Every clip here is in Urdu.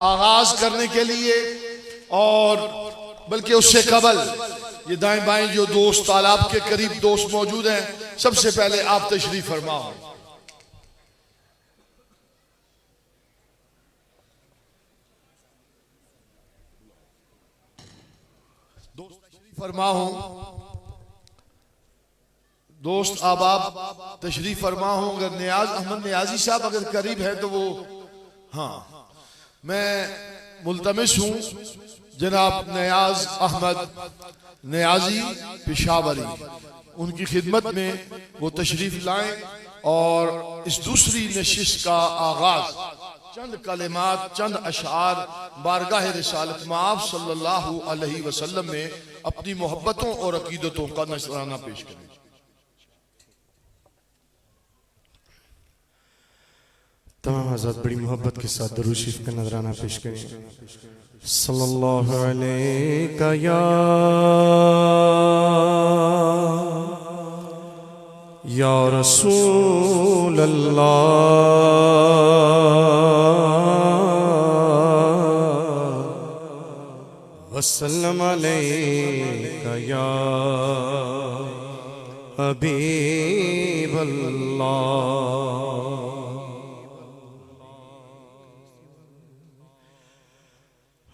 آغاز کرنے کے لیے اور بلکہ اس سے قبل یہ دائیں بائیں جو دوست تالاب کے قریب دوست موجود ہیں، سب سے پہلے آپ تشریف فرما ہوں۔ دوست احباب تشریف فرما ہوں۔ اگر نیاز احمد نیازی صاحب اگر قریب ہے تو وہ میں ملتمس ہوں جناب نیاز احمد نیازی پشاوری، ان کی خدمت میں وہ تشریف لائیں اور اس دوسری نشست کا آغاز چند کلمات، چند اشعار بارگاہ رسالت مآب صلی اللہ علیہ وسلم میں اپنی محبتوں اور عقیدتوں کا نذرانہ پیش کریں۔ تمام حضرات بڑی محبت کے ساتھ درود شریف کا نذرانہ پیش کریں۔ صلی اللہ علیہ یا رسول اللہ وسلم علیہ یا حبیب اللہ۔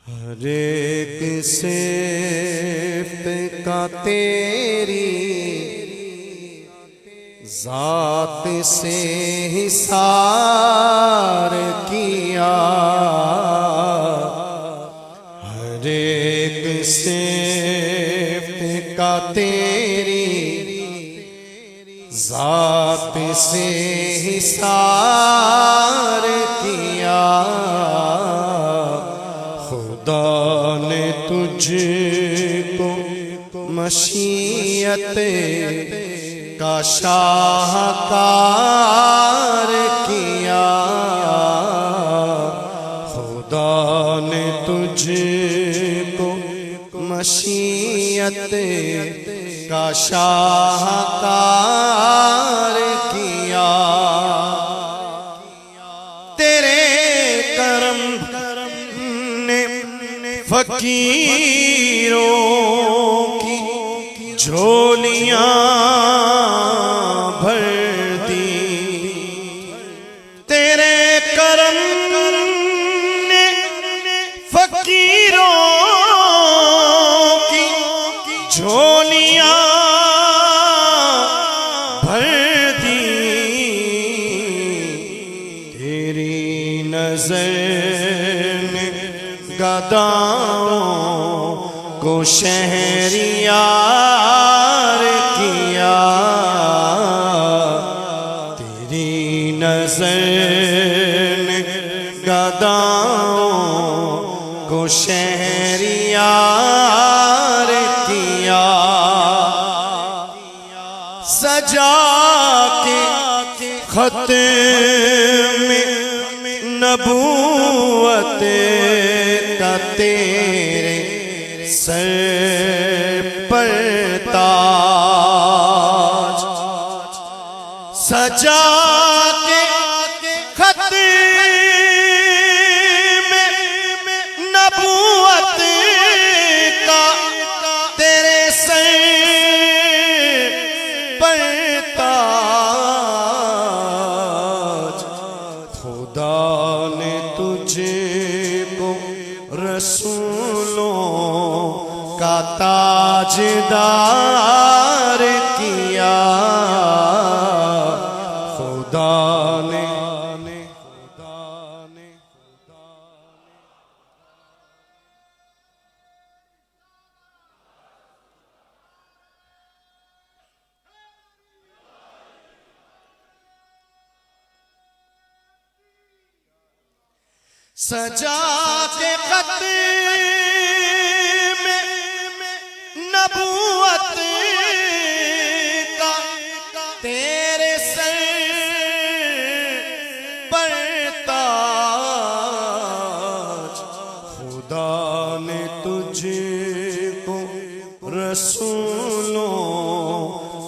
ہر ایک صفت کا تیری ذات سے حصار کیا، ہر ایک صفت کا تیری ذات سے حصار کیا، خدا نے تجھ کو مشیت کا شاہکار کیا، خدا نے تجھ کو مشیت کا شاہکار کیا، تیرے کرم فقیروں کی جھولیاں بھر دی، تیرے کرم نے فقیروں کی جھولیاں بھر دی، تیری نظر گداؤں کو شہریار کیا، تیری نظر نے گداؤں کو شہریار کیا، سجا کے خط میں نبوت کا تیرے سر پر تاج، سجا کے خط میں نبوت کا تیرے سر پر تاج، خدا نے تجھ کو رسولوں کا تاجدار کیا، خدا نے سجا کے خط میں نبوت کا تیرے سر پر تاج، خدا نے تجھ کو رسولوں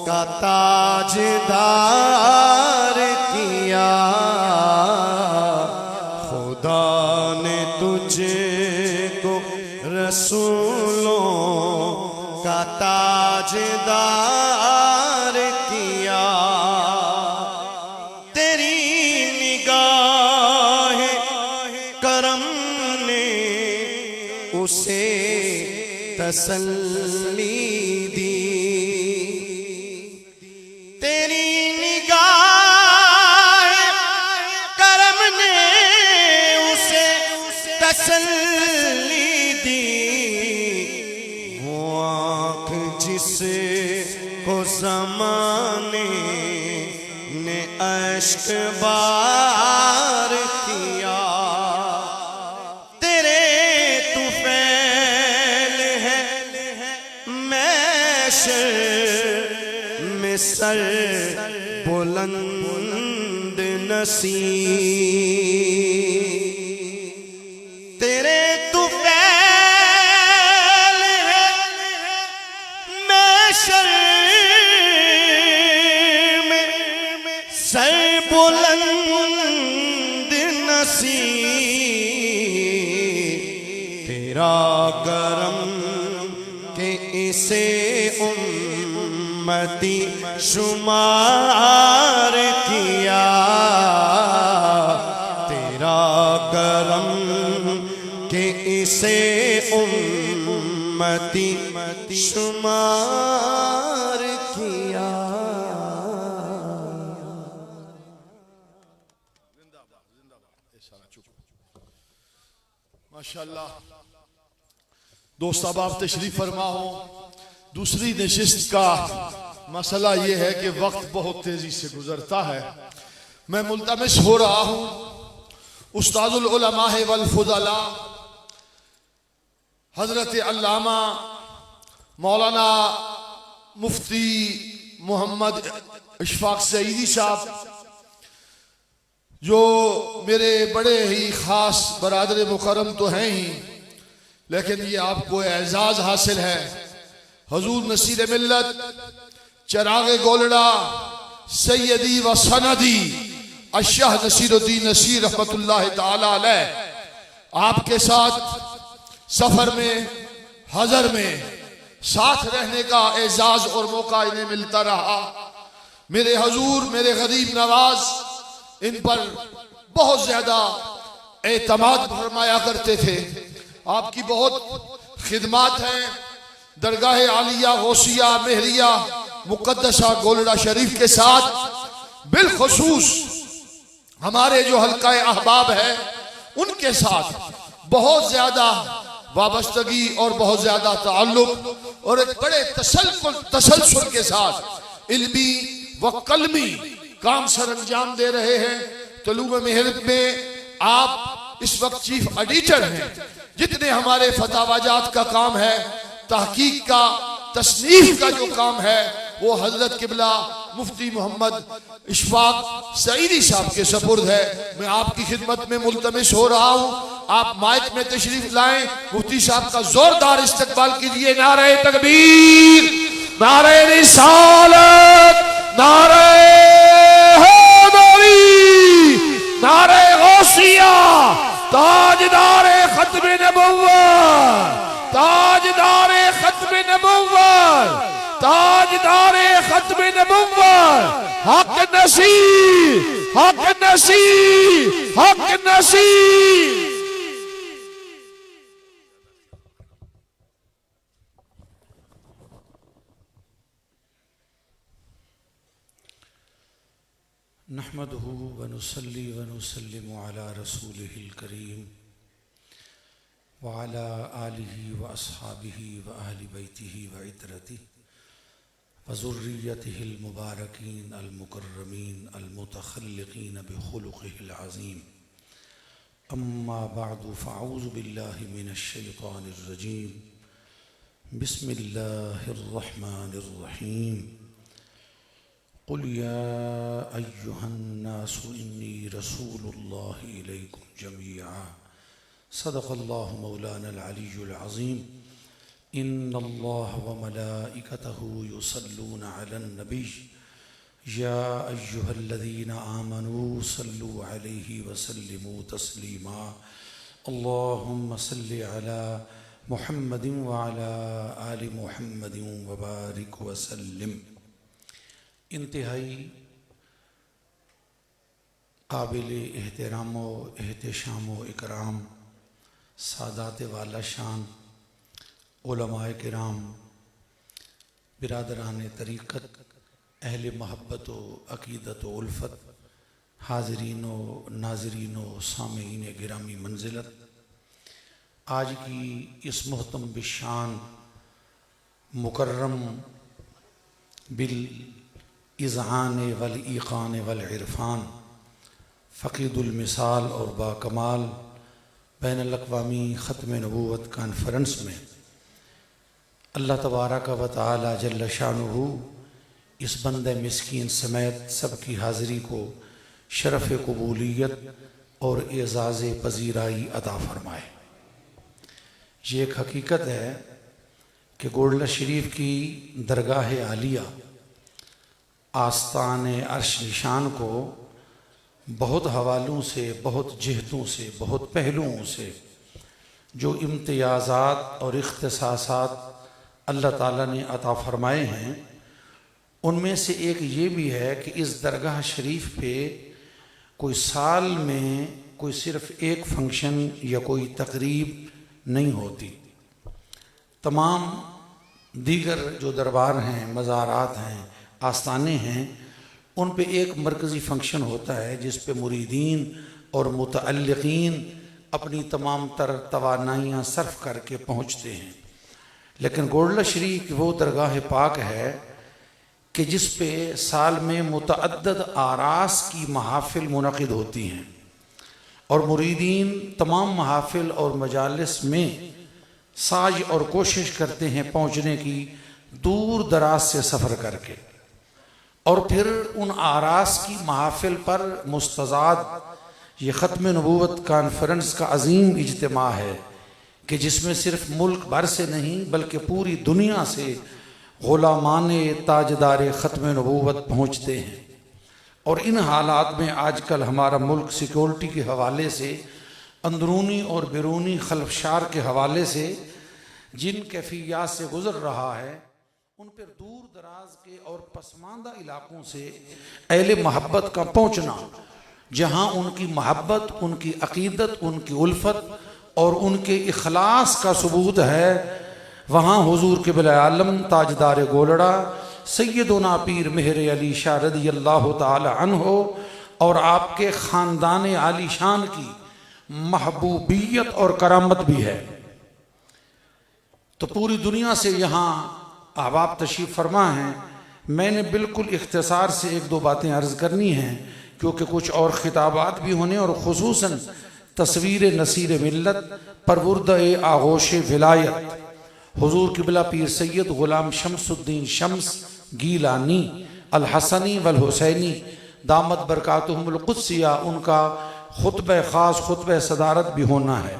کا تاجدار کیا، خدا نے تجھ مجھ کو رسولوں کا تاجدار کیا، تیری نگاہ کرم نے اسے تسلی دی، تیری نگاہ کرم نے اسے تسلی دی، وہ آنکھ جس کو زمانے نے اشک بار کیا، تیرے طفیل ہے محشر میں سر بلند نصیب، تیرے طفیل ہے محشر میں سر بلند نصیب، تیرا کرم کہ اسے امتی شمار کیا، تیرا کرم کہ اسے امتی شمار کیا۔ ماشاءاللہ دوست اب آپ تشریف فرما ہو۔ دوسری نشست کا مسئلہ یہ ہے کہ وقت بہت تیزی سے گزرتا ہے، میں ملتمس ہو رہا ہوں استاد العلماء والفضلاء حضرت علامہ مولانا مفتی محمد اشفاق سعیدی صاحب، جو میرے بڑے ہی خاص برادر مکرم تو ہیں ہی، لیکن یہ آپ کو اعزاز حاصل ہے۔ حضور نصیر ملت چراغ گولڑا سیدی و سندی الشیخ نصیر الدین نصیر رحمت اللہ تعالی علیہ آپ کے ساتھ سفر میں حضر میں ساتھ رہنے کا اعزاز اور موقع انہیں ملتا رہا۔ میرے حضور میرے غریب نواز ان پر بہت زیادہ اعتماد فرمایا کرتے تھے، آپ کی بہت خدمات ہیں۔ درگاہ عالیہ غوثیہ مہریہ مقدسہ گولڑا شریف کے ساتھ بالخصوص ہمارے جو حلقہ احباب ہے ان کے ساتھ بہت زیادہ وابستگی اور بہت زیادہ تعلق اور ایک بڑے تسلسل کے ساتھ علمی و قلمی کام سر انجام دے رہے ہیں۔ طلوع مہر میں آپ اس وقت چیف ایڈیٹر ہیں، جتنے ہمارے فتاوی جات کا کام ہے، تحقیق کا تصنیف کا جو کام ہے، وہ حضرت قبلہ مفتی محمد اشفاق سعیدی صاحب کے سپرد ہے۔ میں آپ کی خدمت میں ملتمس ہو رہا ہوں، آپ مائک میں تشریف لائیں، مفتی صاحب کا زوردار استقبال کیجئے۔ نعرہ تکبیر، نعرہ رسالت، نعرہ حیدری، نعرہ غوثیہ، تاجدار ختم نبوت، تاجدار ختم نبوت، تاجدار ختم نبوت، حق نصیر، حق نصیر، حق نصیر۔ نحمده ونصلي ونسلم على رسوله الكريم وعلى آله وأصحابه وأهل بيته وعترته وذريته المباركين المكرمين المتخلقين بخلقه العظيم، أما بعد فأعوذ بالله من الشيطان الرجيم، بسم الله الرحمن الرحيم، قل يا أيها الناس إني رسول الله إليكم جميعا، صدق الله مولانا العلي العظيم، إن الله وملائكته يصلون على النبي يا أيها الذين آمنوا صلوا عليه وسلموا تسليما، اللهم صل على محمد وعلى آل محمد وبارک وسلم۔ انتہائی قابل احترام و احتشام و اکرام سادات والا شان علماء کرام، برادران طریقت، اہل محبت و عقیدت و الفت، حاضرین و ناظرین و سامعین گرامی منزلت، آج کی اس محتم بالشان مکرم بالاذعان والایقان والعرفان، فقید المثال اور باکمال بین الاقوامی ختم نبوت کانفرنس میں اللہ تبارک و تعالی جل شانہ اس بندہ مسکین سمیت سب کی حاضری کو شرف قبولیت اور اعزاز پذیرائی عطا فرمائے۔ یہ ایک حقیقت ہے کہ گولڈہ شریف کی درگاہ عالیہ آستان عرش نشان کو بہت حوالوں سے، بہت جہتوں سے، بہت پہلوؤں سے جو امتیازات اور اختصاصات اللہ تعالیٰ نے عطا فرمائے ہیں، ان میں سے ایک یہ بھی ہے کہ اس درگاہ شریف پہ کوئی سال میں کوئی صرف ایک فنکشن یا کوئی تقریب نہیں ہوتی۔ تمام دیگر جو دربار ہیں، مزارات ہیں، آستانے ہیں، ان پہ ایک مرکزی فنکشن ہوتا ہے جس پہ مریدین اور متعلقین اپنی تمام تر توانائیاں صرف کر کے پہنچتے ہیں، لیکن گولڈہ شریف وہ درگاہ پاک ہے کہ جس پہ سال میں متعدد آراس کی محافل منعقد ہوتی ہیں، اور مریدین تمام محافل اور مجالس میں سعی اور کوشش کرتے ہیں پہنچنے کی، دور دراز سے سفر کر کے، اور پھر ان آراس کی محافل پر مستضاد یہ ختم نبوت کانفرنس کا عظیم اجتماع ہے کہ جس میں صرف ملک بھر سے نہیں بلکہ پوری دنیا سے غلامان تاجدار ختم نبوت پہنچتے ہیں۔ اور ان حالات میں آج کل ہمارا ملک سیکورٹی کے حوالے سے، اندرونی اور بیرونی خلفشار کے حوالے سے جن کیفیات سے گزر رہا ہے، ان پر دور دراز کے اور پسماندہ علاقوں سے اہل محبت کا پہنچنا، جہاں ان کی محبت، ان کی عقیدت، ان کی الفت اور ان کے اخلاص کا ثبوت ہے، وہاں حضور قبلہ عالم تاجدار گولڑا سیدنا پیر مہر علی شاہ رضی اللہ تعالی عنہ اور آپ کے خاندان عالی شان کی محبوبیت اور کرامت بھی ہے۔ تو پوری دنیا سے یہاں احباب تشریف فرما ہیں۔ میں نے بالکل اختصار سے ایک دو باتیں عرض کرنی ہیں کیونکہ کچھ اور خطابات بھی ہونے، اور خصوصاً تصویر نصیر ملت پروردہ آغوش ولایت حضور قبلہ پیر سید غلام شمس الدین شمس گیلانی الحسنی والحسینی دامت برکاتہم القدسیہ، ان کا خطبہ خاص، خطبہ صدارت بھی ہونا ہے۔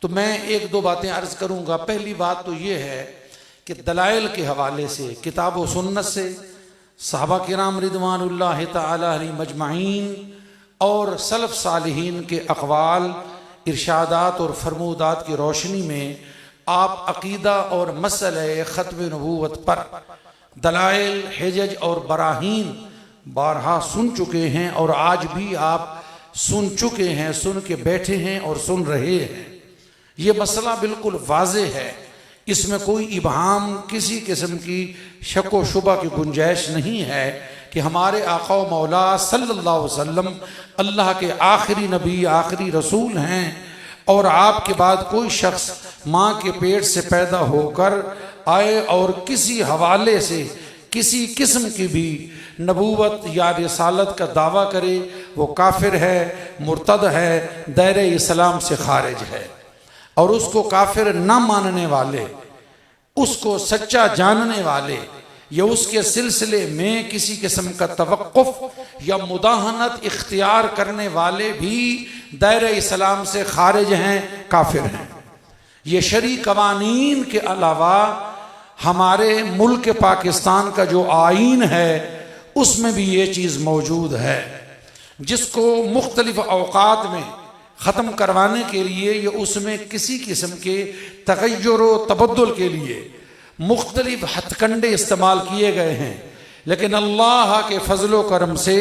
تو میں ایک دو باتیں عرض کروں گا۔ پہلی بات تو یہ ہے کہ دلائل کے حوالے سے، کتاب و سنت سے، صحابہ کرام رضوان اللہ تعالی علیہ مجمعین اور سلف صالحین کے اقوال، ارشادات اور فرمودات کی روشنی میں آپ عقیدہ اور مسئلہ ختم نبوت پر دلائل، حجج اور براہین بارہا سن چکے ہیں، اور آج بھی آپ سن چکے ہیں، سن کے بیٹھے ہیں اور سن رہے ہیں۔ یہ مسئلہ بالکل واضح ہے، اس میں کوئی ابہام، کسی قسم کی شک و شبہ کی گنجائش نہیں ہے کہ ہمارے آقا و مولا صلی اللہ علیہ وسلم اللہ کے آخری نبی، آخری رسول ہیں، اور آپ کے بعد کوئی شخص ماں کے پیٹ سے پیدا ہو کر آئے اور کسی حوالے سے کسی قسم کی بھی نبوت یا رسالت کا دعویٰ کرے، وہ کافر ہے، مرتد ہے، دائرہ اسلام سے خارج ہے۔ اور اس کو کافر نہ ماننے والے، اس کو سچا جاننے والے، یا اس کے سلسلے میں کسی قسم کا توقف یا مداہنت اختیار کرنے والے بھی دائرہ اسلام سے خارج ہیں، کافر ہیں۔ یہ شرعی قوانین کے علاوہ ہمارے ملک پاکستان کا جو آئین ہے اس میں بھی یہ چیز موجود ہے، جس کو مختلف اوقات میں ختم کروانے کے لیے یا اس میں کسی قسم کے تغیر و تبدل کے لیے مختلف ہتھ کنڈے استعمال کیے گئے ہیں، لیکن اللہ کے فضل و کرم سے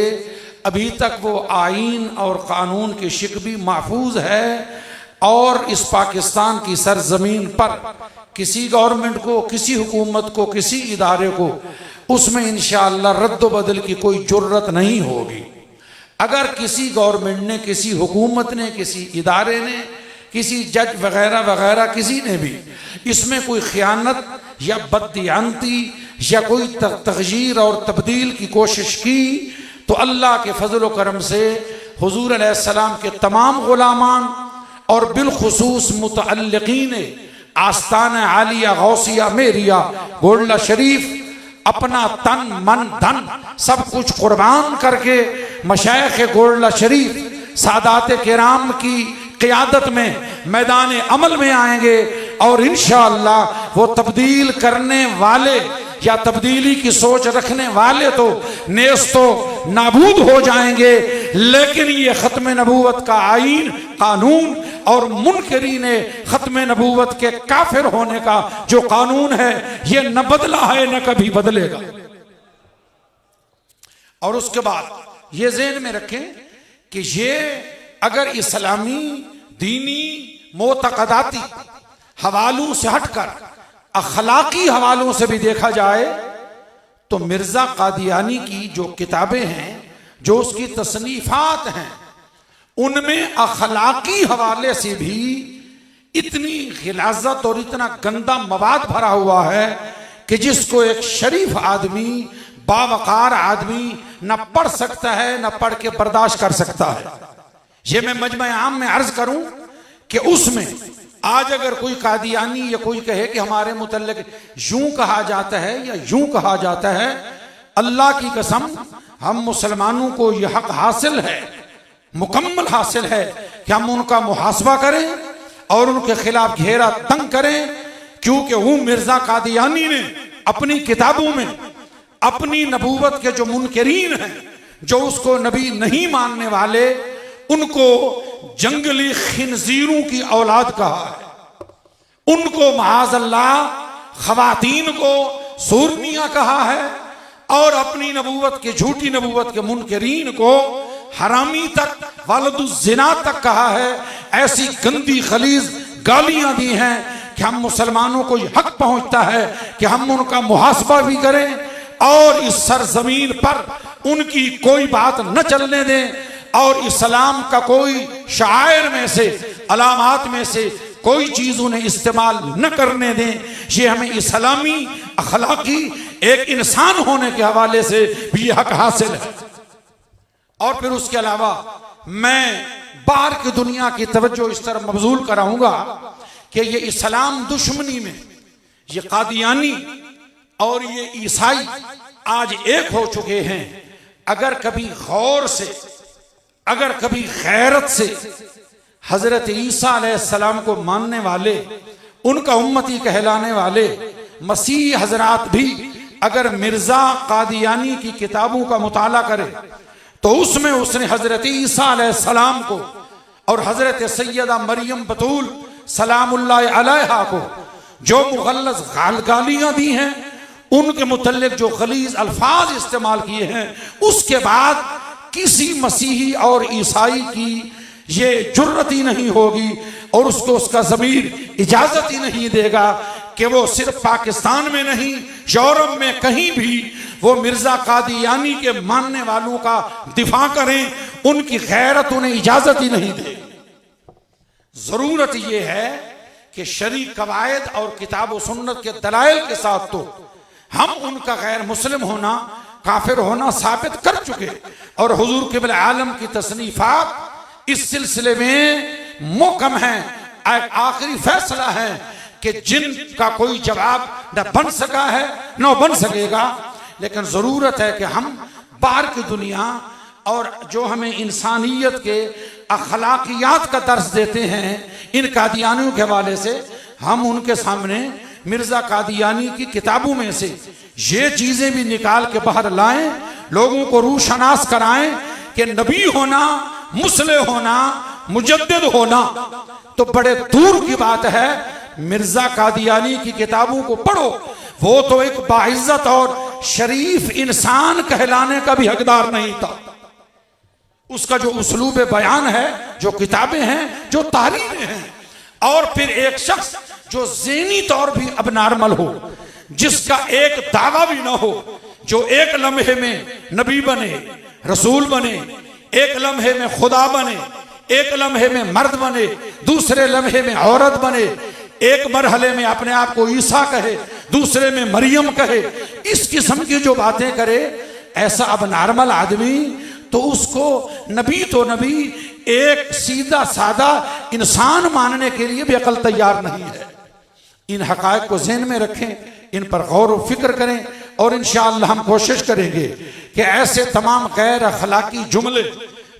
ابھی تک وہ آئین اور قانون کی شکل بھی محفوظ ہے، اور اس پاکستان کی سرزمین پر کسی گورنمنٹ کو، کسی حکومت کو، کسی ادارے کو اس میں انشاءاللہ رد و بدل کی کوئی جرت نہیں ہوگی۔ اگر کسی گورنمنٹ نے، کسی حکومت نے، کسی ادارے نے، کسی جج وغیرہ وغیرہ کسی نے بھی اس میں کوئی خیانت یا بددیانتی یا کوئی تغییر اور تبدیل کی کوشش کی تو اللہ کے فضل و کرم سے حضور علیہ السلام کے تمام غلامان اور بالخصوص متعلقین آستان عالیہ غوثیہ میریہ گولڈا شریف اپنا تن من دھن سب کچھ قربان کر کے مشائخ گولڈا شریف سادات کرام کی قیادت میں میدان عمل میں آئیں گے، اور انشاءاللہ وہ تبدیل کرنے والے یا تبدیلی کی سوچ رکھنے والے تو نیست و نابود ہو جائیں گے، لیکن یہ ختم نبوت کا آئین، قانون اور منکرین ختم نبوت کے کافر ہونے کا جو قانون ہے یہ نہ بدلا ہے نہ کبھی بدلے گا۔ اور اس کے بعد یہ ذہن میں رکھیں کہ یہ اگر اسلامی دینی معتقداتی حوالوں سے ہٹ کر اخلاقی حوالوں سے بھی دیکھا جائے تو مرزا قادیانی کی جو کتابیں ہیں، جو اس کی تصنیفات ہیں، ان میں اخلاقی حوالے سے بھی اتنی غلاظت اور اتنا گندا مواد بھرا ہوا ہے کہ جس کو ایک شریف آدمی، باوقار آدمی نہ پڑھ سکتا ہے نہ پڑھ کے برداشت کر سکتا ہے۔ یہ میں مجمع عام میں عرض کروں کہ اس میں آج اگر کوئی قادیانی یا کوئی کہے کہ ہمارے متعلق یوں کہا جاتا ہے یا یوں کہا جاتا ہے، اللہ کی قسم ہم مسلمانوں کو یہ حق حاصل ہے، مکمل حاصل ہے کہ ہم ان کا محاسبہ کریں اور ان کے خلاف گھیرا تنگ کریں، کیونکہ وہ مرزا قادیانی نے اپنی کتابوں میں اپنی نبوت کے جو منکرین ہیں، جو اس کو نبی نہیں ماننے والے، ان کو جنگلی خنزیروں کی اولاد کہا ہے، ان کو معاذ اللہ خواتین کو سورنیاں کہا ہے، اور اپنی نبوت کے جھوٹی نبوت کے منکرین کو حرامی تک، والد الزنا تک کہا ہے۔ ایسی گندی خلیز گالیاں دی ہیں کہ ہم مسلمانوں کو یہ حق پہنچتا ہے کہ ہم ان کا محاسبہ بھی کریں اور اس سرزمین پر ان کی کوئی بات نہ چلنے دیں، اور اسلام کا کوئی شعائر میں سے، علامات میں سے کوئی چیز انہیں استعمال نہ کرنے دیں۔ یہ ہمیں اسلامی اخلاقی ایک انسان ہونے کے حوالے سے بھی یہ حق حاصل ہے۔ اور پھر اس کے علاوہ میں باہر کی دنیا کی توجہ اس طرح مبذول کراؤں گا کہ یہ اسلام دشمنی میں یہ قادیانی اور یہ عیسائی آج ایک ہو چکے ہیں۔ اگر کبھی غور سے، اگر کبھی غیرت سے حضرت عیسیٰ علیہ السلام کو ماننے والے، ان کا امتی کہلانے والے مسیح حضرات بھی اگر مرزا قادیانی کی کتابوں کا مطالعہ کرے تو اس میں اس نے حضرت عیسیٰ علیہ السلام کو اور حضرت سیدہ مریم بتول سلام اللہ علیہا کو جو مغلظ گالیاں دی ہیں، ان کے متعلق جو غلیظ الفاظ استعمال کیے ہیں، اس کے بعد کسی مسیحی اور عیسائی کی یہ جرت ہی نہیں ہوگی اور اس کو اس کا ضمیر اجازت ہی نہیں دے گا کہ وہ صرف پاکستان میں نہیں، یورپ میں کہیں بھی وہ مرزا قادیانی کے ماننے والوں کا دفاع کریں، ان کی غیرت انہیں اجازت ہی نہیں دے۔ ضرورت یہ ہے کہ شرعی قواعد اور کتاب و سنت کے دلائل کے ساتھ تو ہم ان کا غیر مسلم ہونا، کافر ہونا ثابت کر چکے، اور حضور قبلہ عالم کی تصنیفات اس سلسلے میں محکم ہیں۔ ایک آخری فیصلہ ہے کہ جن کا کوئی جواب نہ بن سکا ہے نہ بن سکے گا، لیکن ضرورت ہے کہ ہم باہر کی دنیا اور جو ہمیں انسانیت کے اخلاقیات کا درس دیتے ہیں ان قادیانیوں کے حوالے سے، ہم ان کے سامنے مرزا قادیانی کی کتابوں میں سے یہ چیزیں بھی نکال کے باہر لائیں، لوگوں کو روشناس کرائیں کہ نبی ہونا، مسلح ہونا مجدد ہونا تو بڑے دور کی بات ہے. مرزا قادیانی کی کتابوں کو پڑھو، وہ تو ایک باعزت اور شریف انسان کہلانے کا بھی حقدار نہیں تھا. اس کا جو اسلوب بیان ہے، جو کتابیں ہیں، جو تعلیمیں ہیں، اور پھر ایک شخص جو ذہنی طور بھی اب نارمل ہو، جس کا ایک دعویٰ بھی نہ ہو، جو ایک لمحے میں نبی بنے، رسول بنے، ایک لمحے میں خدا بنے، ایک لمحے میں مرد بنے، دوسرے لمحے میں عورت بنے، ایک مرحلے میں اپنے آپ کو عیسیٰ کہے، دوسرے میں مریم کہے، اس قسم کی جو باتیں کرے، ایسا اب نارمل آدمی تو اس کو نبی تو نبی، ایک سیدھا سادہ انسان ماننے کے لیے بھی عقل تیار نہیں ہے. ان حقائق کو ذہن میں رکھیں، ان پر غور و فکر کریں، اور انشاءاللہ ہم کوشش کریں گے کہ ایسے تمام غیر اخلاقی جملے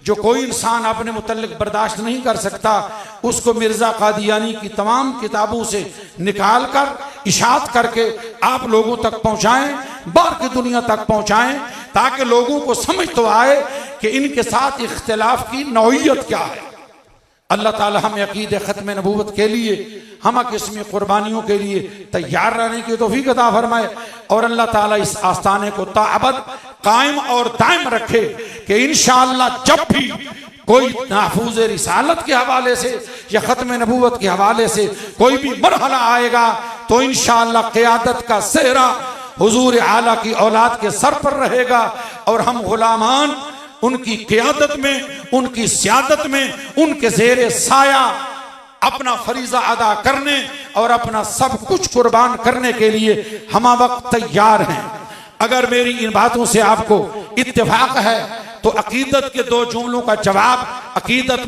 جو کوئی انسان اپنے متعلق برداشت نہیں کر سکتا، اس کو مرزا قادیانی کی تمام کتابوں سے نکال کر اشاعت کر کے آپ لوگوں تک پہنچائیں، باہر کی دنیا تک پہنچائیں، تاکہ لوگوں کو سمجھ تو آئے کہ ان کے ساتھ اختلاف کی نوعیت کیا ہے. اللہ تعالی ہمیں عقید ختم نبوت کے لیے ہمہ قسمی قربانیوں کے لیے تیار رہنے کی توفیق عطا فرمائے، اور اللہ تعالی اس آستانے کو تا ابد قائم اور دائم رکھے کہ انشاءاللہ جب بھی کوئی محفوظ رسالت کے حوالے سے یا ختم نبوت کے حوالے سے کوئی بھی مرحلہ آئے گا تو انشاءاللہ قیادت کا صحرا حضور اعلیٰ کی اولاد کے سر پر رہے گا، اور ہم غلامان ان کی قیادت میں، ان کی سیادت میں، ان کے زیر سایہ اپنا فریضہ ادا کرنے اور اپنا سب کچھ قربان کرنے کے لیے ہمہ وقت تیار ہیں. اگر میری ان باتوں سے آپ کو اتفاق ہے تو عقیدت کے 2 جملوں کا جواب عقیدت